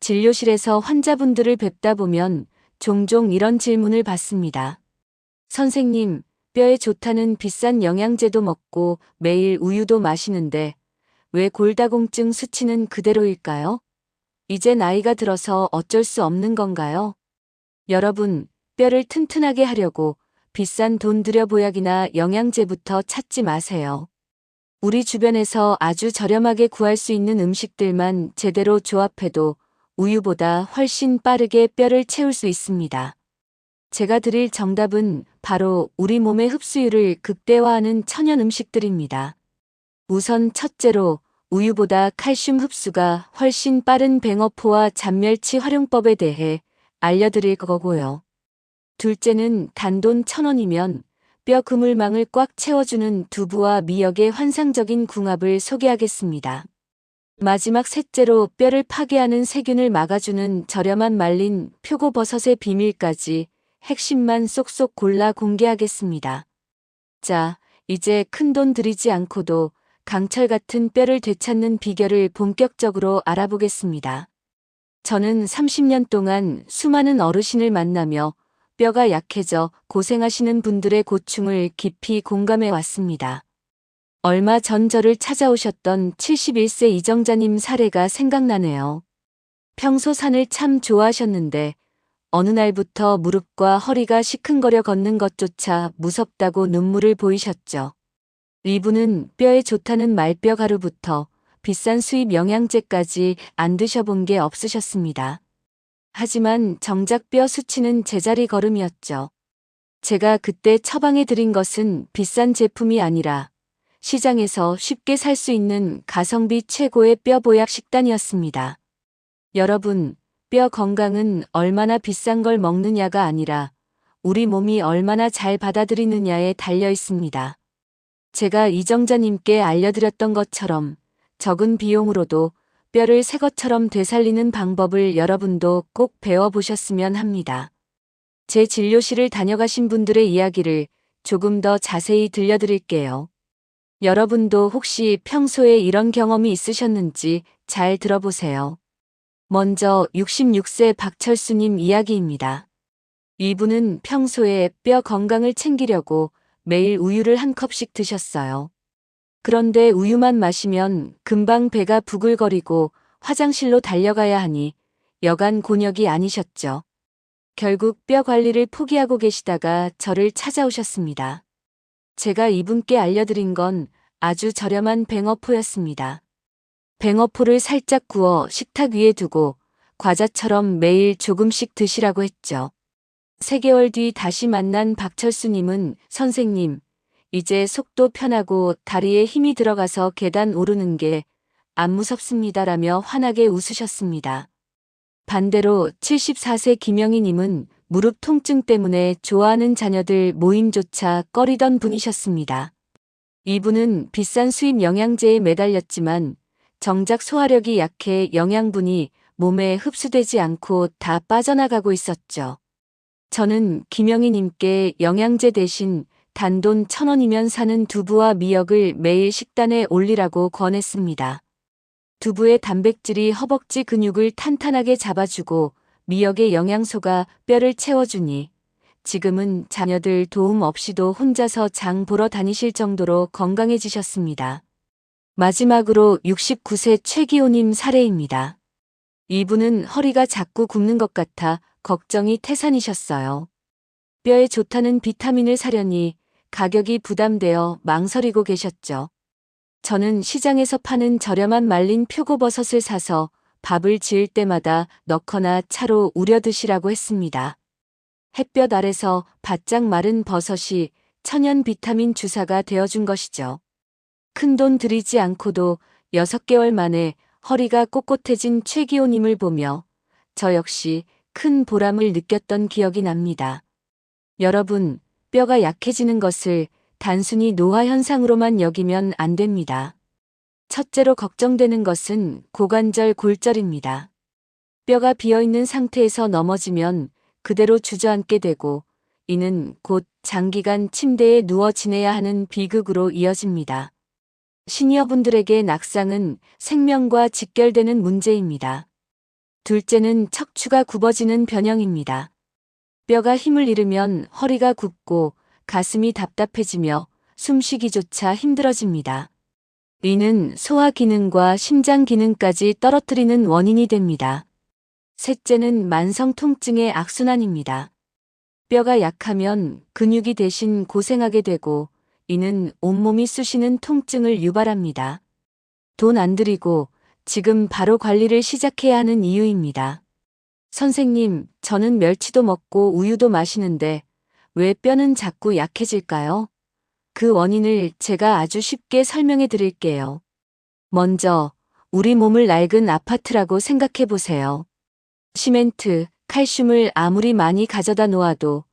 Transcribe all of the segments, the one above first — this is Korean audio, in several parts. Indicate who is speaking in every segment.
Speaker 1: 진료실에서 환자분들을 뵙다 보면 종종 이런 질문을 받습니다. 선생님, 뼈에 좋다는 비싼 영양제도 먹고 매일 우유도 마시는데 왜 골다공증 수치는 그대로일까요? 이제 나이가 들어서 어쩔 수 없는 건가요? 여러분, 뼈를 튼튼하게 하려고 비싼 돈 들여 보약이나 영양제부터 찾지 마세요. 우리 주변에서 아주 저렴하게 구할 수 있는 음식들만 제대로 조합해도 우유보다 훨씬 빠르게 뼈를 채울 수 있습니다. 제가 드릴 정답은 바로 우리 몸의 흡수율을 극대화하는 천연 음식들입니다. 우선 첫째로 우유보다 칼슘 흡수가 훨씬 빠른 뱅어포와 잔멸치 활용법에 대해 알려드릴 거고요. 둘째는 단돈 1,000원이면 뼈 그물망을 꽉 채워주는 두부와 미역의 환상적인 궁합을 소개하겠습니다. 마지막 셋째로 뼈를 파괴하는 세균을 막아주는 저렴한 말린 표고버섯의 비밀까지 핵심만 쏙쏙 골라 공개하겠습니다. 자, 이제 큰돈 들이지 않고도 강철 같은 뼈를 되찾는 비결을 본격적으로 알아보겠습니다. 저는 30년 동안 수많은 어르신을 만나며 뼈가 약해져 고생하시는 분들의 고충을 깊이 공감해 왔습니다. 얼마 전 저를 찾아오셨던 71세 이정자님 사례가 생각나네요. 평소 산을 참 좋아하셨는데 어느 날부터 무릎과 허리가 시큰거려 걷는 것조차 무섭다고 눈물을 보이셨죠. 이분은 뼈에 좋다는 말뼈 가루부터 비싼 수입 영양제까지 안 드셔본 게 없으셨습니다. 하지만 정작 뼈 수치는 제자리 걸음이었죠. 제가 그때 처방해 드린 것은 비싼 제품이 아니라 시장에서 쉽게 살 수 있는 가성비 최고의 뼈 보약 식단이었습니다. 여러분, 뼈 건강은 얼마나 비싼 걸 먹느냐가 아니라 우리 몸이 얼마나 잘 받아들이느냐에 달려 있습니다. 제가 이정자님께 알려드렸던 것처럼 적은 비용으로도 뼈를 새 것처럼 되살리는 방법을 여러분도 꼭 배워보셨으면 합니다. 제 진료실을 다녀가신 분들의 이야기를 조금 더 자세히 들려드릴게요. 여러분도 혹시 평소에 이런 경험이 있으셨는지 잘 들어보세요. 먼저 66세 박철수님 이야기입니다. 이분은 평소에 뼈 건강을 챙기려고 매일 우유를 한 컵씩 드셨어요. 그런데 우유만 마시면 금방 배가 부글거리고 화장실로 달려가야 하니 여간 곤욕이 아니셨죠. 결국 뼈 관리를 포기하고 계시다가 저를 찾아오셨습니다. 제가 이분께 알려드린 건 아주 저렴한 뱅어포였습니다. 뱅어포를 살짝 구워 식탁 위에 두고 과자처럼 매일 조금씩 드시라고 했죠. 3개월 뒤 다시 만난 박철수님은 선생님, 이제 속도 편하고 다리에 힘이 들어가서 계단 오르는 게 안 무섭습니다라며 환하게 웃으셨습니다. 반대로 74세 김영희님은 무릎 통증 때문에 좋아하는 자녀들 모임조차 꺼리던 분이셨습니다. 이분은 비싼 수입 영양제에 매달렸지만 정작 소화력이 약해 영양분이 몸에 흡수되지 않고 다 빠져나가고 있었죠. 저는 김영희님께 영양제 대신 단돈 1,000원이면 사는 두부와 미역을 매일 식단에 올리라고 권했습니다. 두부의 단백질이 허벅지 근육을 탄탄하게 잡아주고 미역의 영양소가 뼈를 채워주니 지금은 자녀들 도움 없이도 혼자서 장 보러 다니실 정도로 건강해지셨습니다. 마지막으로 69세 최기호님 사례입니다. 이분은 허리가 자꾸 굽는 것 같아 걱정이 태산이셨어요. 뼈에 좋다는 비타민을 사려니 가격이 부담되어 망설이고 계셨죠. 저는 시장에서 파는 저렴한 말린 표고버섯을 사서 밥을 지을 때마다 넣거나 차로 우려 드시라고 했습니다. 햇볕 아래서 바짝 마른 버섯이 천연 비타민 주사가 되어준 것이죠. 큰돈 들이지 않고도 6개월 만에 허리가 꼿꼿해진 최기호님을 보며 저 역시 큰 보람을 느꼈던 기억이 납니다. 여러분, 뼈가 약해지는 것을 단순히 노화 현상으로만 여기면 안 됩니다. 첫째로 걱정되는 것은 고관절 골절입니다. 뼈가 비어있는 상태에서 넘어지면 그대로 주저앉게 되고 이는 곧 장기간 침대에 누워 지내야 하는 비극으로 이어집니다. 시니어분들에게 낙상은 생명과 직결되는 문제입니다. 둘째는 척추가 굽어지는 변형입니다. 뼈가 힘을 잃으면 허리가 굽고 가슴이 답답해지며 숨쉬기조차 힘들어집니다. 이는 소화 기능과 심장 기능까지 떨어뜨리는 원인이 됩니다. 셋째는 만성 통증의 악순환입니다. 뼈가 약하면 근육이 대신 고생하게 되고 이는 온몸이 쑤시는 통증을 유발합니다. 돈 안 들이고 지금 바로 관리를 시작해야 하는 이유입니다. 선생님, 저는 멸치도 먹고 우유도 마시는데 왜 뼈는 자꾸 약해질까요? 그 원인을 제가 아주 쉽게 설명해 드릴게요. 먼저, 우리 몸을 낡은 아파트라고 생각해 보세요. 시멘트, 칼슘을 아무리 많이 가져다 놓아도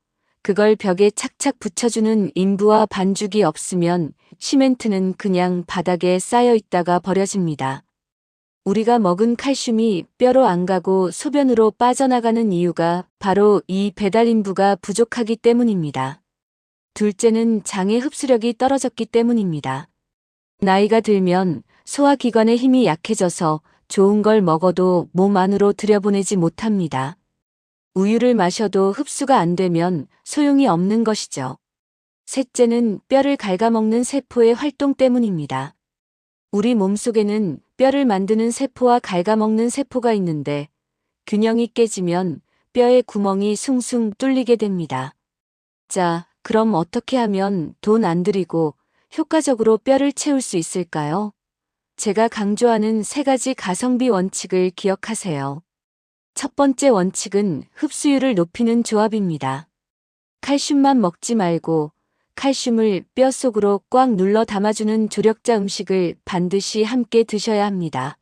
Speaker 1: 그걸 벽에 착착 붙여주는 인부와 반죽이 없으면 시멘트는 그냥 바닥에 쌓여 있다가 버려집니다. 우리가 먹은 칼슘이 뼈로 안 가고 소변으로 빠져나가는 이유가 바로 이 배달 인부가 부족하기 때문입니다. 둘째는 장의 흡수력이 떨어졌기 때문입니다. 나이가 들면 소화기관의 힘이 약해져서 좋은 걸 먹어도 몸 안으로 들여보내지 못합니다. 우유를 마셔도 흡수가 안 되면 소용이 없는 것이죠. 셋째는 뼈를 갉아먹는 세포의 활동 때문입니다. 우리 몸속에는 뼈를 만드는 세포와 갉아먹는 세포가 있는데 균형이 깨지면 뼈의 구멍이 숭숭 뚫리게 됩니다. 자, 그럼 어떻게 하면 돈 안 들이고 효과적으로 뼈를 채울 수 있을까요? 제가 강조하는 3가지 가성비 원칙을 기억하세요. 첫 번째 원칙은 흡수율을 높이는 조합입니다. 칼슘만 먹지 말고 칼슘을 뼈 속으로 꽉 눌러 담아주는 조력자 음식을 반드시 함께 드셔야 합니다.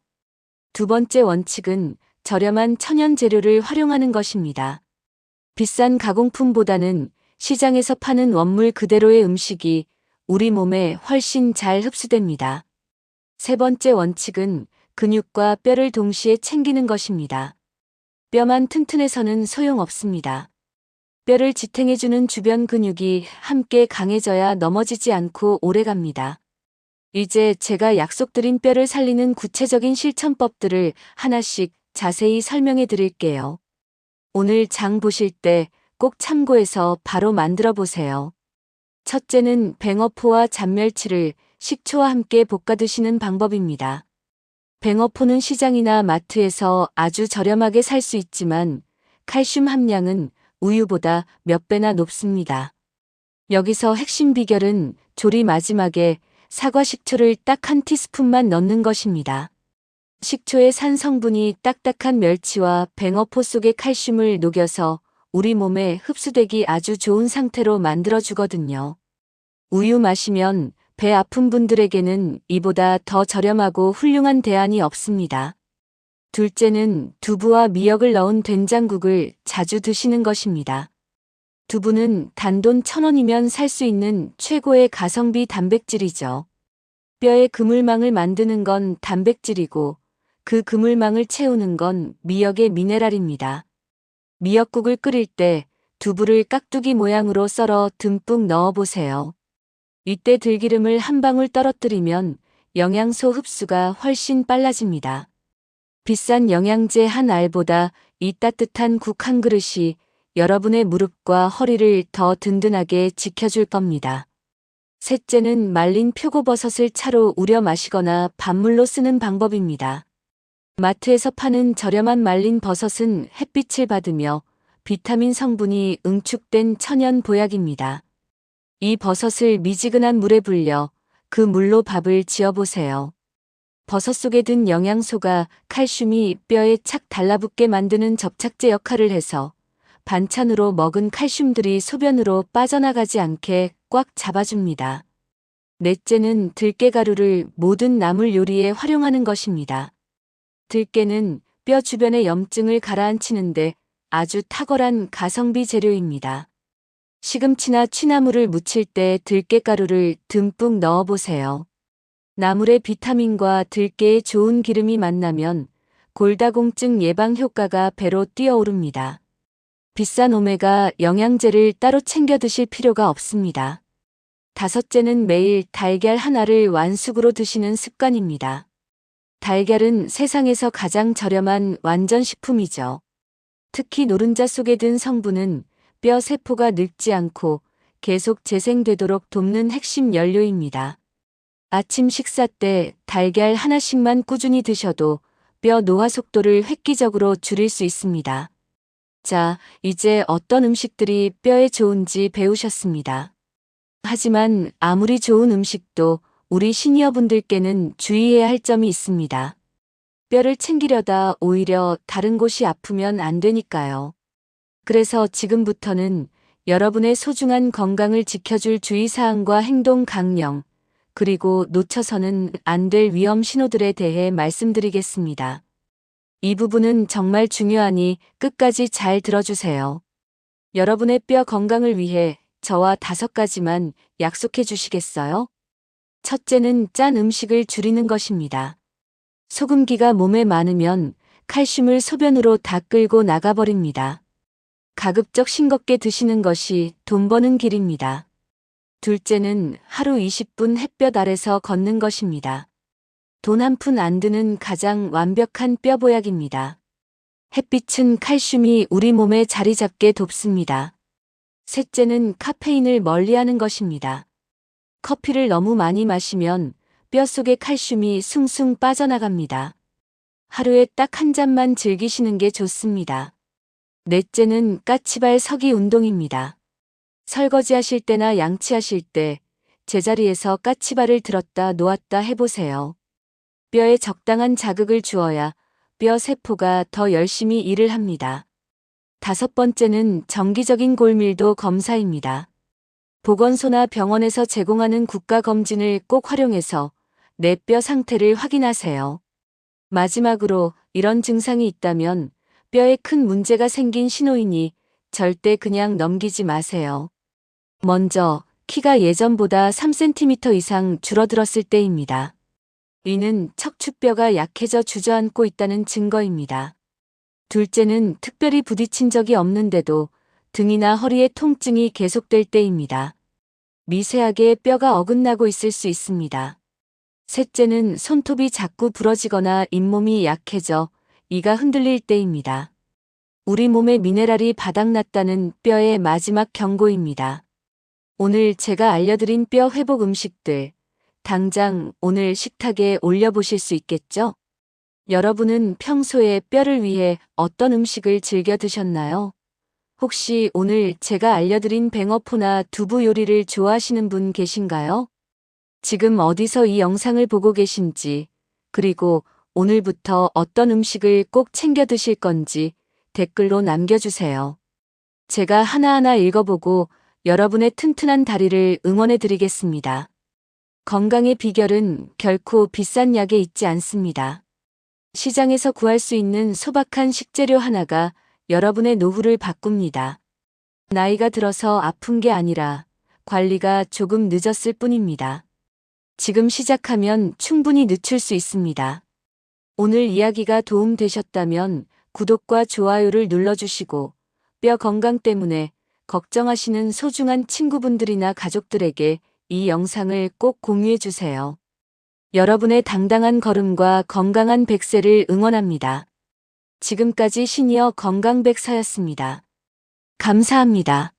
Speaker 1: 두 번째 원칙은 저렴한 천연 재료를 활용하는 것입니다. 비싼 가공품보다는 시장에서 파는 원물 그대로의 음식이 우리 몸에 훨씬 잘 흡수됩니다. 세 번째 원칙은 근육과 뼈를 동시에 챙기는 것입니다. 뼈만 튼튼해서는 소용없습니다. 뼈를 지탱해주는 주변 근육이 함께 강해져야 넘어지지 않고 오래갑니다. 이제 제가 약속드린 뼈를 살리는 구체적인 실천법들을 하나씩 자세히 설명해 드릴게요. 오늘 장 보실 때 꼭 참고해서 바로 만들어 보세요. 첫째는 뱅어포와 잔멸치를 식초와 함께 볶아 드시는 방법입니다. 뱅어포는 시장이나 마트에서 아주 저렴하게 살 수 있지만 칼슘 함량은 우유보다 몇 배나 높습니다. 여기서 핵심 비결은 조리 마지막에 사과 식초를 딱 1티스푼만 넣는 것입니다. 식초의 산 성분이 딱딱한 멸치와 뱅어포 속의 칼슘을 녹여서 우리 몸에 흡수되기 아주 좋은 상태로 만들어주거든요. 우유 마시면 배 아픈 분들에게는 이보다 더 저렴하고 훌륭한 대안이 없습니다. 둘째는 두부와 미역을 넣은 된장국을 자주 드시는 것입니다. 두부는 단돈 1,000원이면 살 수 있는 최고의 가성비 단백질이죠. 뼈의 그물망을 만드는 건 단백질이고 그 그물망을 채우는 건 미역의 미네랄입니다. 미역국을 끓일 때 두부를 깍두기 모양으로 썰어 듬뿍 넣어보세요. 이때 들기름을 한 방울 떨어뜨리면 영양소 흡수가 훨씬 빨라집니다. 비싼 영양제 한 알보다 이 따뜻한 국 한 그릇이 여러분의 무릎과 허리를 더 든든하게 지켜줄 겁니다. 셋째는 말린 표고버섯을 차로 우려 마시거나 밥물로 쓰는 방법입니다. 마트에서 파는 저렴한 말린 버섯은 햇빛을 받으며 비타민 성분이 응축된 천연 보약입니다. 이 버섯을 미지근한 물에 불려 그 물로 밥을 지어보세요. 버섯 속에 든 영양소가 칼슘이 뼈에 착 달라붙게 만드는 접착제 역할을 해서 반찬으로 먹은 칼슘들이 소변으로 빠져나가지 않게 꽉 잡아줍니다. 넷째는 들깨가루를 모든 나물 요리에 활용하는 것입니다. 들깨는 뼈 주변의 염증을 가라앉히는데 아주 탁월한 가성비 재료입니다. 시금치나 취나물을 무칠 때 들깨가루를 듬뿍 넣어보세요. 나물의 비타민과 들깨의 좋은 기름이 만나면 골다공증 예방 효과가 배로 뛰어오릅니다. 비싼 오메가 영양제를 따로 챙겨 드실 필요가 없습니다. 다섯째는 매일 달걀 하나를 완숙으로 드시는 습관입니다. 달걀은 세상에서 가장 저렴한 완전식품이죠. 특히 노른자 속에 든 성분은 뼈 세포가 늙지 않고 계속 재생되도록 돕는 핵심 연료입니다. 아침 식사 때 달걀 하나씩만 꾸준히 드셔도 뼈 노화 속도를 획기적으로 줄일 수 있습니다. 자, 이제 어떤 음식들이 뼈에 좋은지 배우셨습니다. 하지만 아무리 좋은 음식도 우리 시니어분들께는 주의해야 할 점이 있습니다. 뼈를 챙기려다 오히려 다른 곳이 아프면 안 되니까요. 그래서 지금부터는 여러분의 소중한 건강을 지켜줄 주의사항과 행동 강령, 그리고 놓쳐서는 안 될 위험 신호들에 대해 말씀드리겠습니다. 이 부분은 정말 중요하니 끝까지 잘 들어주세요. 여러분의 뼈 건강을 위해 저와 5가지만 약속해 주시겠어요? 첫째는 짠 음식을 줄이는 것입니다. 소금기가 몸에 많으면 칼슘을 소변으로 다 끌고 나가버립니다. 가급적 싱겁게 드시는 것이 돈 버는 길입니다. 둘째는 하루 20분 햇볕 아래서 걷는 것입니다. 돈 한 푼 안 드는 가장 완벽한 뼈 보약입니다. 햇빛은 칼슘이 우리 몸에 자리 잡게 돕습니다. 셋째는 카페인을 멀리하는 것입니다. 커피를 너무 많이 마시면 뼈 속의 칼슘이 숭숭 빠져나갑니다. 하루에 딱 한 잔만 즐기시는 게 좋습니다. 넷째는 까치발 서기 운동입니다. 설거지하실 때나 양치하실 때 제자리에서 까치발을 들었다 놓았다 해보세요. 뼈에 적당한 자극을 주어야 뼈 세포가 더 열심히 일을 합니다. 5번째는 정기적인 골밀도 검사입니다. 보건소나 병원에서 제공하는 국가검진을 꼭 활용해서 내 뼈 상태를 확인하세요. 마지막으로 이런 증상이 있다면 뼈에 큰 문제가 생긴 신호이니 절대 그냥 넘기지 마세요. 먼저 키가 예전보다 3cm 이상 줄어들었을 때입니다. 이는 척추뼈가 약해져 주저앉고 있다는 증거입니다. 둘째는 특별히 부딪힌 적이 없는데도 등이나 허리에 통증이 계속될 때입니다. 미세하게 뼈가 어긋나고 있을 수 있습니다. 셋째는 손톱이 자꾸 부러지거나 잇몸이 약해져 이가 흔들릴 때입니다. 우리 몸의 미네랄이 바닥났다는 뼈의 마지막 경고입니다. 오늘 제가 알려드린 뼈 회복 음식들, 당장 오늘 식탁에 올려보실 수 있겠죠? 여러분은 평소에 뼈를 위해 어떤 음식을 즐겨 드셨나요? 혹시 오늘 제가 알려드린 뱅어포나 두부 요리를 좋아하시는 분 계신가요? 지금 어디서 이 영상을 보고 계신지, 그리고 오늘부터 어떤 음식을 꼭 챙겨 드실 건지 댓글로 남겨주세요. 제가 하나하나 읽어보고 여러분의 튼튼한 다리를 응원해 드리겠습니다. 건강의 비결은 결코 비싼 약에 있지 않습니다. 시장에서 구할 수 있는 소박한 식재료 하나가 여러분의 노후를 바꿉니다. 나이가 들어서 아픈 게 아니라 관리가 조금 늦었을 뿐입니다. 지금 시작하면 충분히 늦출 수 있습니다. 오늘 이야기가 도움 되셨다면 구독과 좋아요를 눌러주시고 뼈 건강 때문에 걱정하시는 소중한 친구분들이나 가족들에게 이 영상을 꼭 공유해 주세요. 여러분의 당당한 걸음과 건강한 100세를 응원합니다. 지금까지 시니어 건강백사였습니다. 감사합니다.